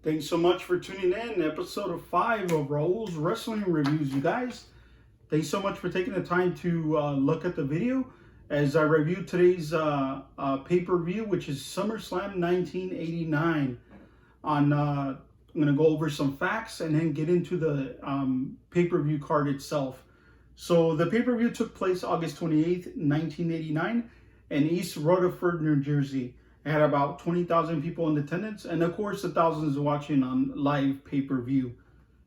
Thanks so much for tuning in. Episode 5 of Rauls Wrestling Reviews, you guys. Thanks so much for taking the time to look at the video as I review today's pay-per-view, which is SummerSlam 1989. I'm going to go over some facts and then get into the pay-per-view card itself. So the pay-per-view took place August 28th, 1989 in East Rutherford, New Jersey. It had about 20,000 people in attendance, and of course, the thousands watching on live pay-per-view.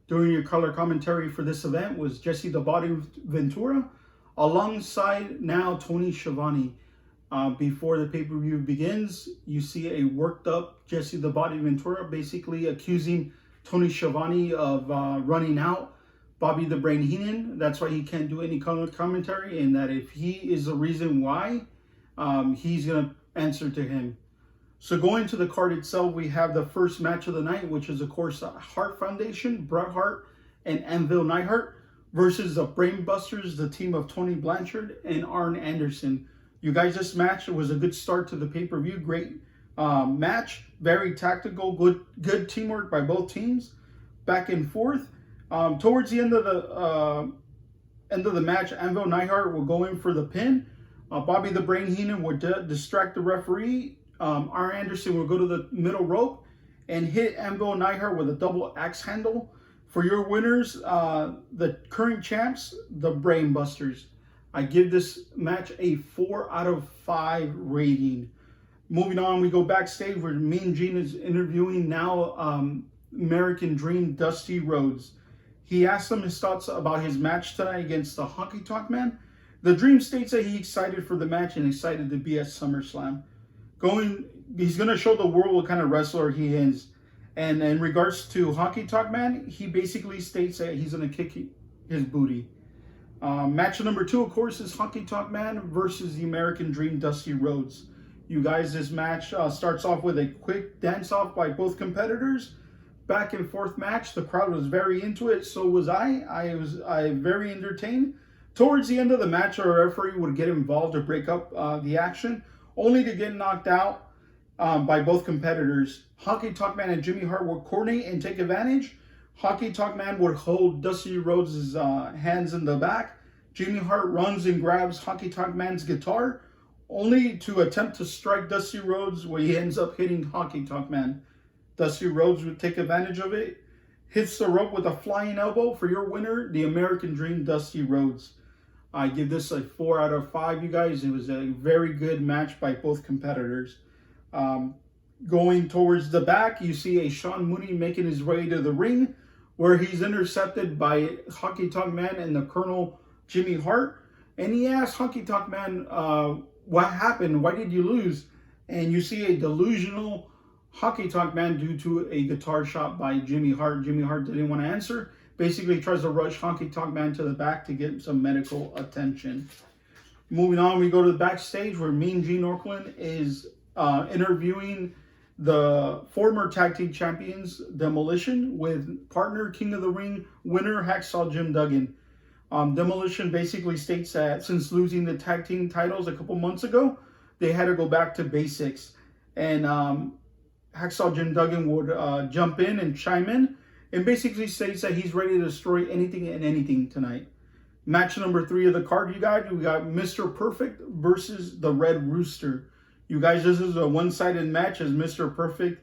Doing your color commentary for this event was Jesse the Body Ventura, alongside now Tony Schiavone. Before the pay-per-view begins, you see a worked-up Jesse the Body Ventura, basically accusing Tony Schiavone of running out Bobby the Brain Heenan. That's why he can't do any color commentary, and that if he is the reason why, he's going to answer to him. So going to the card itself, we have the first match of the night, which is, of course, Hart Foundation, Bret Hart and Anvil Neidhart versus the Brainbusters, the team of Tony Blanchard and Arn Anderson. You guys, this match was a good start to the pay-per-view. Great match, very tactical, good teamwork by both teams, back and forth. Towards the end of the match, Anvil Neidhart will go in for the pin. Bobby the Brain Heenan would distract the referee. Arn Anderson will go to the middle rope and hit Anvil Neidhart with a double axe handle. For your winners, the current champs, the Brainbusters. I give this match a 4 out of 5 rating. Moving on, we go backstage where Mean Gene is interviewing now American Dream Dusty Rhodes. He asks him his thoughts about his match tonight against the Honky Tonk Man. The Dream states that he's excited for the match and excited to be at SummerSlam. He's going to show the world what kind of wrestler he is. And in regards to Honky Tonk Man, he basically states that he's going to kick his booty. Match number 2, of course, is Honky Tonk Man versus the American Dream Dusty Rhodes. You guys, this match starts off with a quick dance-off by both competitors. Back and forth match. The crowd was very into it. So was I. I was very entertained. Towards the end of the match, a referee would get involved to break up the action, only to get knocked out by both competitors. Honky Tonk Man and Jimmy Hart would coordinate and take advantage. Honky Tonk Man would hold Dusty Rhodes' hands in the back. Jimmy Hart runs and grabs Honky Tonk Man's guitar, only to attempt to strike Dusty Rhodes, where he ends up hitting Honky Tonk Man. Dusty Rhodes would take advantage of it, hits the rope with a flying elbow. For your winner, the American Dream Dusty Rhodes. I give this a 4 out of 5, you guys. It was a very good match by both competitors. Going towards the back, you see a Sean Mooney making his way to the ring, where he's intercepted by Honky Tonk Man and the Colonel Jimmy Hart. And he asks Honky Tonk Man, what happened? Why did you lose? And you see a delusional Honky Tonk Man due to a guitar shot by Jimmy Hart. Jimmy Hart didn't want to answer. Basically tries to rush Honky Tonk Man to the back to get some medical attention. Moving on, we go to the backstage where Mean Gene Okerlund is interviewing the former tag team champions Demolition with partner King of the Ring winner Hacksaw Jim Duggan. Demolition basically states that since losing the tag team titles a couple months ago, they had to go back to basics. And Hacksaw Jim Duggan would jump in and chime in and basically states that he's ready to destroy anything and anything tonight. Match number 3 of the card, you guys, we got Mr. Perfect versus the Red Rooster. You guys, this is a one-sided match as Mr. Perfect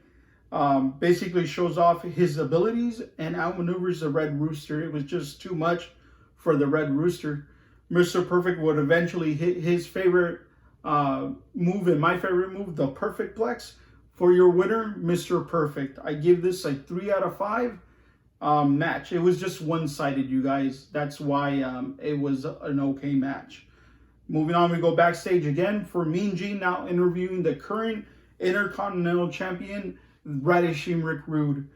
basically shows off his abilities and outmaneuvers the Red Rooster. It was just too much for the Red Rooster. Mr. Perfect would eventually hit his favorite move and my favorite move, the Perfect Plex. For your winner, Mr. Perfect. I give this a 3 out of 5 match. It was just one-sided, you guys. That's why it was an okay match. Moving on, we go backstage again for Mean Gene now interviewing the current Intercontinental Champion, Ravishing Rick Rude.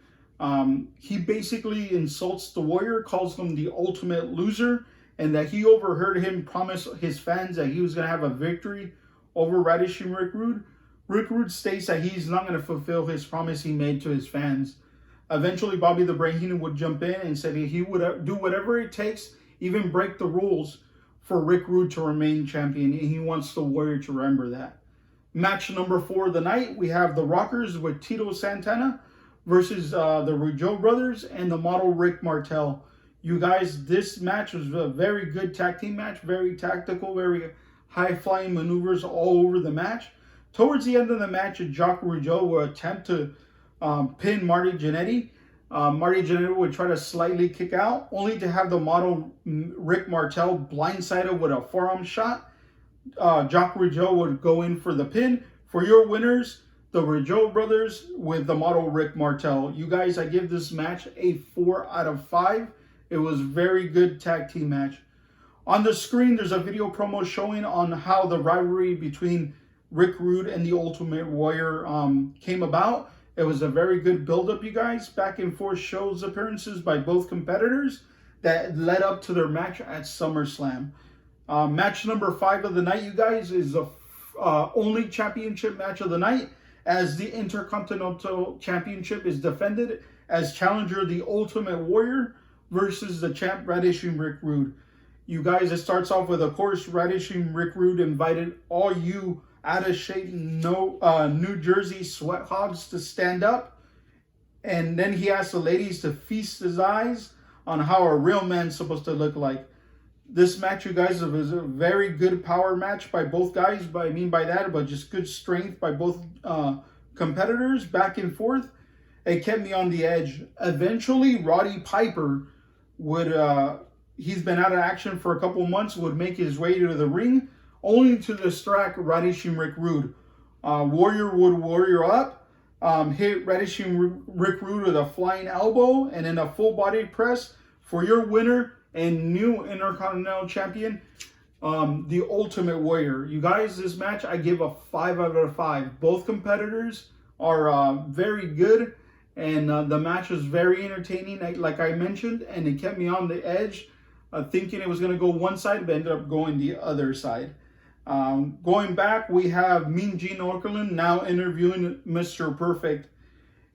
He basically insults the Warrior, calls him the ultimate loser, and that he overheard him promise his fans that he was going to have a victory over Ravishing Rick Rude. Rick Rude states that he's not going to fulfill his promise he made to his fans. Eventually, Bobby the Brain Heenan would jump in and said he would do whatever it takes, even break the rules, for Rick Rude to remain champion, and he wants the Warrior to remember that. Match number 4 of the night, we have the Rockers with Tito Santana versus the Rougeau brothers and the model Rick Martel. You guys, this match was a very good tag team match, very tactical, very high-flying maneuvers all over the match. Towards the end of the match, Jacques Rougeau would attempt to pin Marty Jannetty. Marty Jannetty would try to slightly kick out, only to have the model Rick Martel blindsided with a forearm shot. Jacques Rougeau would go in for the pin. For your winners, the Rougeau brothers with the model Rick Martel. You guys, I give this match a 4 out of 5. It was a very good tag team match. On the screen, there's a video promo showing on how the rivalry between Rick Rude and the Ultimate Warrior came about. It was a very good build-up, you guys. Back and forth shows appearances by both competitors that led up to their match at SummerSlam. Match number 5 of the night, you guys, is the only championship match of the night, as the Intercontinental Championship is defended as challenger the Ultimate Warrior versus the champ Ravishing Rick Rude. You guys, it starts off with, of course, Ravishing Rick Rude invited all you out-of-shape New Jersey sweat hogs to stand up. And then he asked the ladies to feast his eyes on how a real man's supposed to look like. This match, you guys, was a very good power match by both guys. But just good strength by both competitors, back and forth. It kept me on the edge. Eventually, Roddy Piper would, he's been out of action for a couple months, would make his way to the ring, only to distract Ravishing Rick Rude. Warrior would warrior up, hit Ravishing Rick Rude with a flying elbow, and then a full body press for your winner and new Intercontinental Champion, the Ultimate Warrior. You guys, this match I give a 5 out of 5. Both competitors are very good, and the match was very entertaining, like I mentioned, and it kept me on the edge, thinking it was going to go one side, but ended up going the other side. Going back, we have Mean Gene Okerlund now interviewing Mr. Perfect.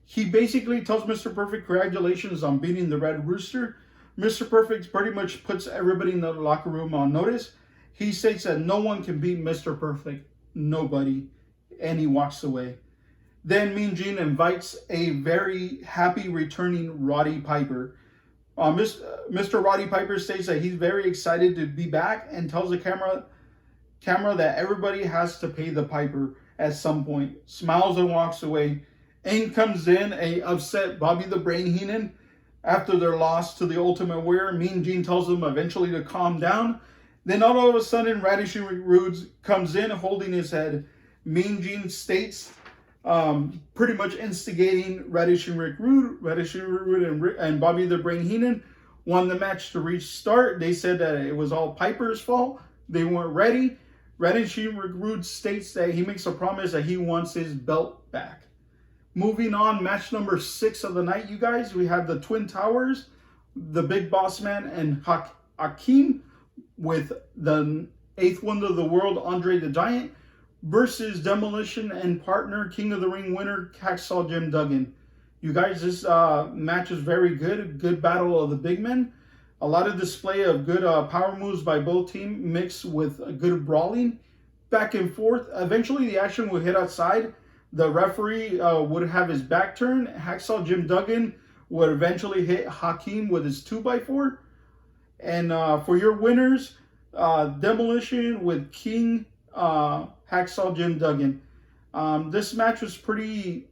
He basically tells Mr. Perfect congratulations on beating the Red Rooster. Mr. Perfect pretty much puts everybody in the locker room on notice. He states that no one can beat Mr. Perfect. Nobody. And he walks away. Then Mean Gene invites a very happy returning Roddy Piper. Mr. Roddy Piper states that he's very excited to be back and tells the camera that everybody has to pay the Piper at some point. Smiles and walks away. In comes in a upset Bobby the Brain Heenan. After their loss to the Ultimate Warrior, Mean Gene tells them eventually to calm down. Then all of a sudden, Ravishing Rick Rude comes in holding his head. Mean Gene states, pretty much instigating Ravishing Rick Rude. Ravishing Rick Rude and Bobby the Brain Heenan won the match to restart. They said that it was all Piper's fault. They weren't ready. Ravishing Rick Rude states that he makes a promise that he wants his belt back. Moving on, match number 6 of the night, you guys. We have the Twin Towers, the Big Boss Man, and Hakeem with the 8th Wonder of the World, Andre the Giant, versus Demolition and partner, King of the Ring winner, Hacksaw Jim Duggan. You guys, this match is very good. Good battle of the big men. A lot of display of good power moves by both teams mixed with a good brawling. Back and forth. Eventually, the action would hit outside. The referee would have his back turned. Hacksaw Jim Duggan would eventually hit Hakeem with his 2x4. And for your winners, Demolition with King Hacksaw Jim Duggan. This match was pretty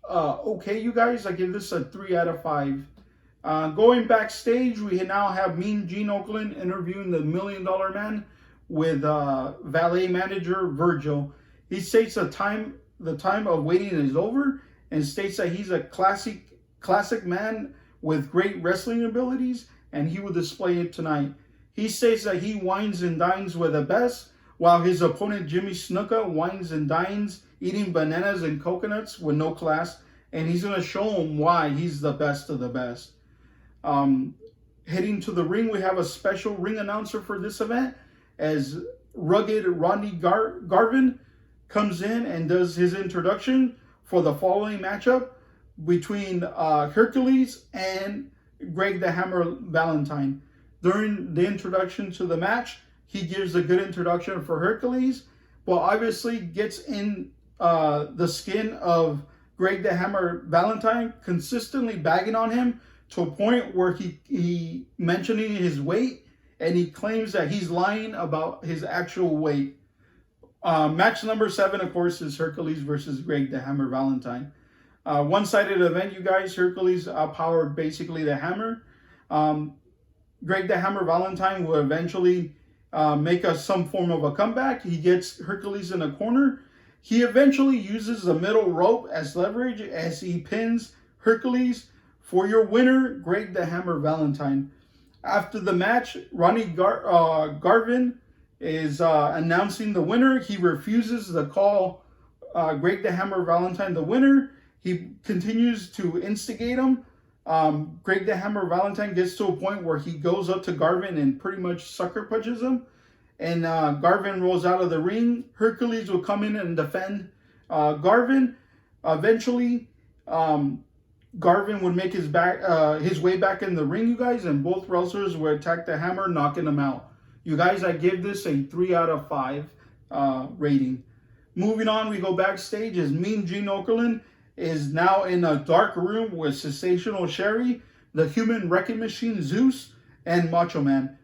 okay, you guys. I give this a 3 out of 5. Going backstage, we now have Mean Gene Okerlund interviewing the $1 Million Man with valet manager Virgil. He states the time of waiting is over, and states that he's a classic man with great wrestling abilities, and he will display it tonight. He states that he wines and dines with the best, while his opponent Jimmy Snuka wines and dines eating bananas and coconuts with no class, and he's going to show him why he's the best of the best. Heading to the ring, we have a special ring announcer for this event, as rugged Rodney Garvin comes in and does his introduction for the following matchup between Hercules and Greg the Hammer Valentine. During the introduction to the match, he gives a good introduction for Hercules, but obviously gets in the skin of Greg the Hammer Valentine consistently bagging on him to a point where he mentioning his weight, and he claims that he's lying about his actual weight. Match number 7, of course, is Hercules versus Greg the Hammer Valentine. One-sided event, you guys. Hercules outpowered basically the Hammer. Greg the Hammer Valentine will eventually make some form of a comeback. He gets Hercules in a corner. He eventually uses the middle rope as leverage as he pins Hercules for your winner, Greg the Hammer Valentine. After the match, Ronnie Garvin is announcing the winner. He refuses to call Greg the Hammer Valentine the winner. He continues to instigate him. Greg the Hammer Valentine gets to a point where he goes up to Garvin and pretty much sucker punches him. And Garvin rolls out of the ring. Hercules will come in and defend Garvin. Eventually, Garvin would make his way back in the ring, you guys, and both wrestlers would attack the Hammer, knocking him out. You guys, I give this a 3 out of 5 rating. Moving on, we go backstage as Mean Gene Okerlund is now in a dark room with Sensational Sherry, the Human Wrecking Machine Zeus, and Macho Man.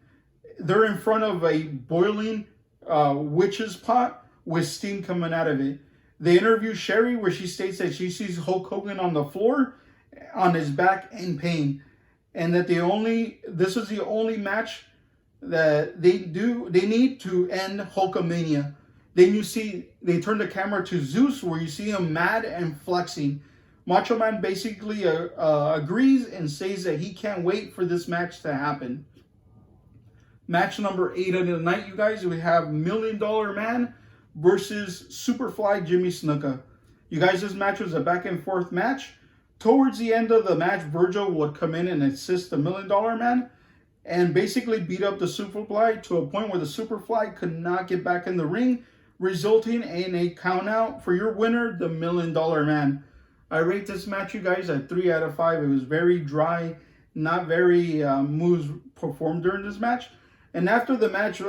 They're in front of a boiling witch's pot with steam coming out of it. They interview Sherry, where she states that she sees Hulk Hogan on the floor on his back in pain, and that this is the only match that they need to end Hulkamania. Then you see they turn the camera to Zeus, where you see him mad and flexing. Macho Man basically agrees and says that he can't wait for this match to happen. Match number 8 of the night, you guys. We have $1 Million Man versus Superfly Jimmy Snuka. You guys, this match was a back and forth match. Towards the end of the match, Virgil would come in and assist the $1 Million Man and basically beat up the Superfly to a point where the Superfly could not get back in the ring, resulting in a count out for your winner, the $1 Million Man. I rate this match, you guys, at 3 out of 5. It was very dry, not very moves performed during this match. And after the match,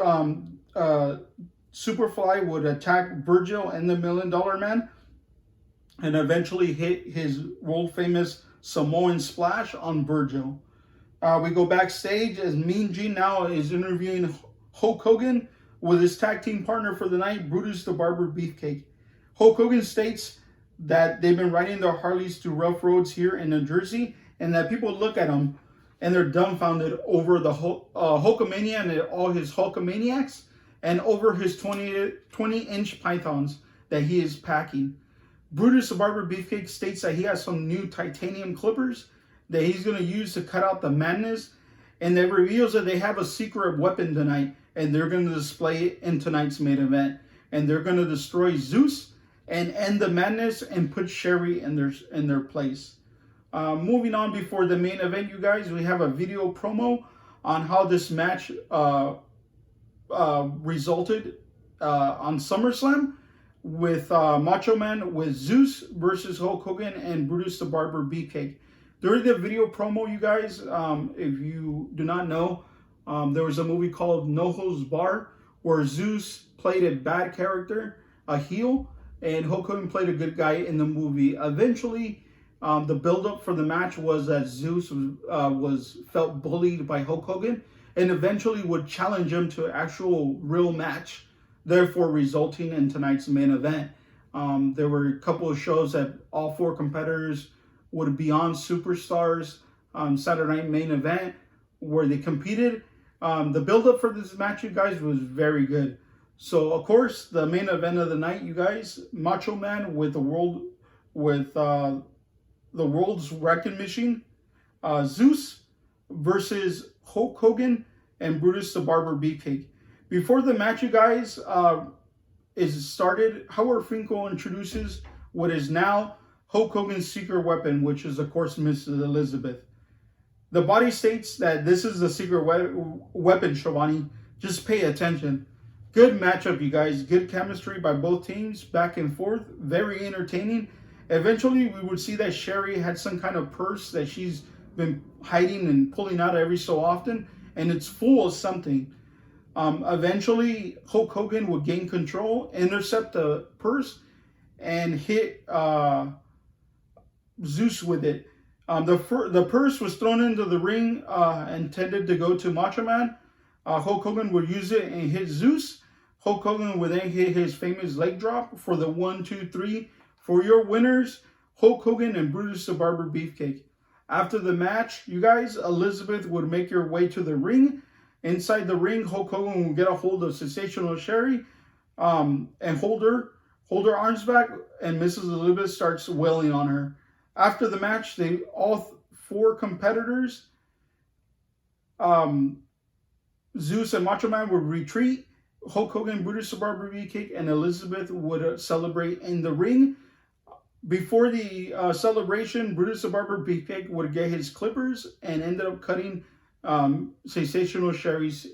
Superfly would attack Virgil and the $1 Million Man and eventually hit his world famous Samoan splash on Virgil. We go backstage as Mean Gene now is interviewing Hulk Hogan with his tag team partner for the night, Brutus the Barber Beefcake. Hulk Hogan states that they've been riding their Harleys through rough roads here in New Jersey, and that people look at him and they're dumbfounded over the Hulkamania and all his Hulkamaniacs, and over his 20-inch pythons that he is packing. Brutus the Barber Beefcake states that he has some new titanium clippers that he's going to use to cut out the madness, and that reveals that they have a secret weapon tonight, and they're going to display it in tonight's main event. And they're going to destroy Zeus and end the madness and put Sherry in their place. Moving on, before the main event, you guys, we have a video promo on how this match resulted on SummerSlam with Macho Man with Zeus versus Hulk Hogan and Brutus the Barber Beefcake. During the video promo, you guys, if you do not know, there was a movie called No Holds Bar where Zeus played a bad character, a heel, and Hulk Hogan played a good guy in the movie. Eventually, the build-up for the match was that Zeus felt bullied by Hulk Hogan and eventually would challenge him to an actual real match, therefore resulting in tonight's main event. There were a couple of shows that all 4 competitors would be on Superstars Saturday Night Main Event where they competed. The build-up for this match, you guys, was very good. So, of course, the main event of the night, you guys, Macho Man with the world's wrecking machine, Zeus versus Hulk Hogan and Brutus the Barber Beefcake. Before the match, you guys, is started, Howard Finkel introduces what is now Hulk Hogan's secret weapon, which is, of course, Mrs. Elizabeth. The body states that this is the secret weapon, Shivani. Just pay attention. Good matchup, you guys. Good chemistry by both teams, back and forth. Very entertaining. Eventually, we would see that Sherry had some kind of purse that she's been hiding and pulling out every so often, and it's full of something. Eventually, Hulk Hogan would gain control, intercept the purse, and hit Zeus with it. The purse was thrown into the ring, intended to go to Macho Man. Hulk Hogan would use it and hit Zeus. Hulk Hogan would then hit his famous leg drop for the 1, 2, 3. For your winners, Hulk Hogan and Brutus the Barber Beefcake. After the match, you guys, Elizabeth would make her way to the ring. Inside the ring, Hulk Hogan would get a hold of Sensational Sherry and hold her arms back, and Mrs. Elizabeth starts wailing on her. After the match, all 4 competitors, Zeus and Macho Man, would retreat. Hulk Hogan, Brutus the Barber Beefcake, and Elizabeth would celebrate in the ring. Before the celebration, Brutus the Barber Beefcake would get his clippers and ended up cutting Sensational Sherry's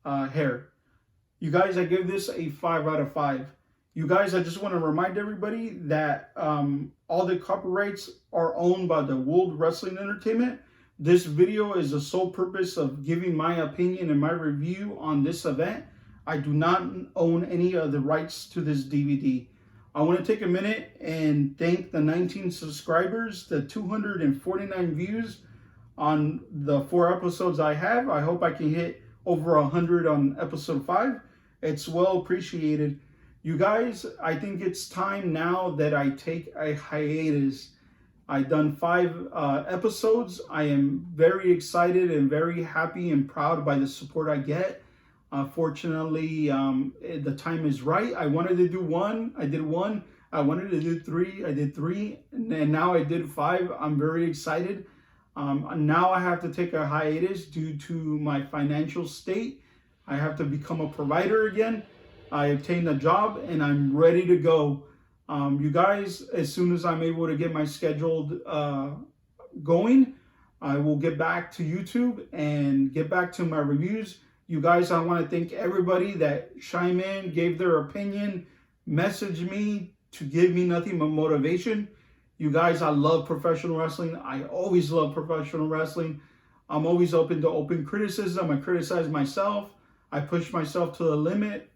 hair. You guys, I give this a 5 out of 5. You guys, I just want to remind everybody that all the copyrights are owned by the World Wrestling Entertainment. This video is the sole purpose of giving my opinion and my review on this event. I do not own any of the rights to this DVD. I want to take a minute and thank the 19 subscribers, the 249 views on the 4 episodes I have. I hope I can hit over 100 on episode 5. It's well appreciated. You guys, I think it's time now that I take a hiatus. I've done 5 episodes. I am very excited and very happy and proud by the support I get. Fortunately, the time is right. I wanted to do 1. I did 1. I wanted to do 3. I did 3. And now I did 5. I'm very excited. Now I have to take a hiatus due to my financial state. I have to become a provider again. I obtained a job and I'm ready to go. You guys, as soon as I'm able to get my schedule going, I will get back to YouTube and get back to my reviews. You guys, I want to thank everybody that chimed in, gave their opinion, messaged me to give me nothing but motivation. You guys, I love professional wrestling. I always love professional wrestling. I'm always open to open criticism. I criticize myself. I push myself to the limit.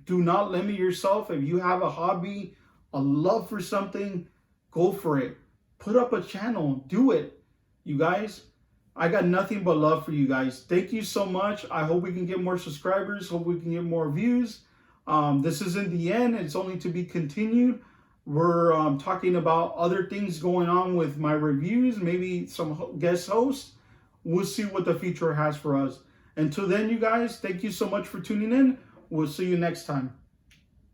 Do not limit yourself. If you have a hobby, a love for something, go for it. Put up a channel. Do it. You guys, I got nothing but love for you guys. Thank you so much. I hope we can get more subscribers. Hope we can get more views. This isn't the end. It's only to be continued. We're talking about other things going on with my reviews, maybe some guest hosts. We'll see what the future has for us. Until then, you guys, thank you so much for tuning in. We'll see you next time.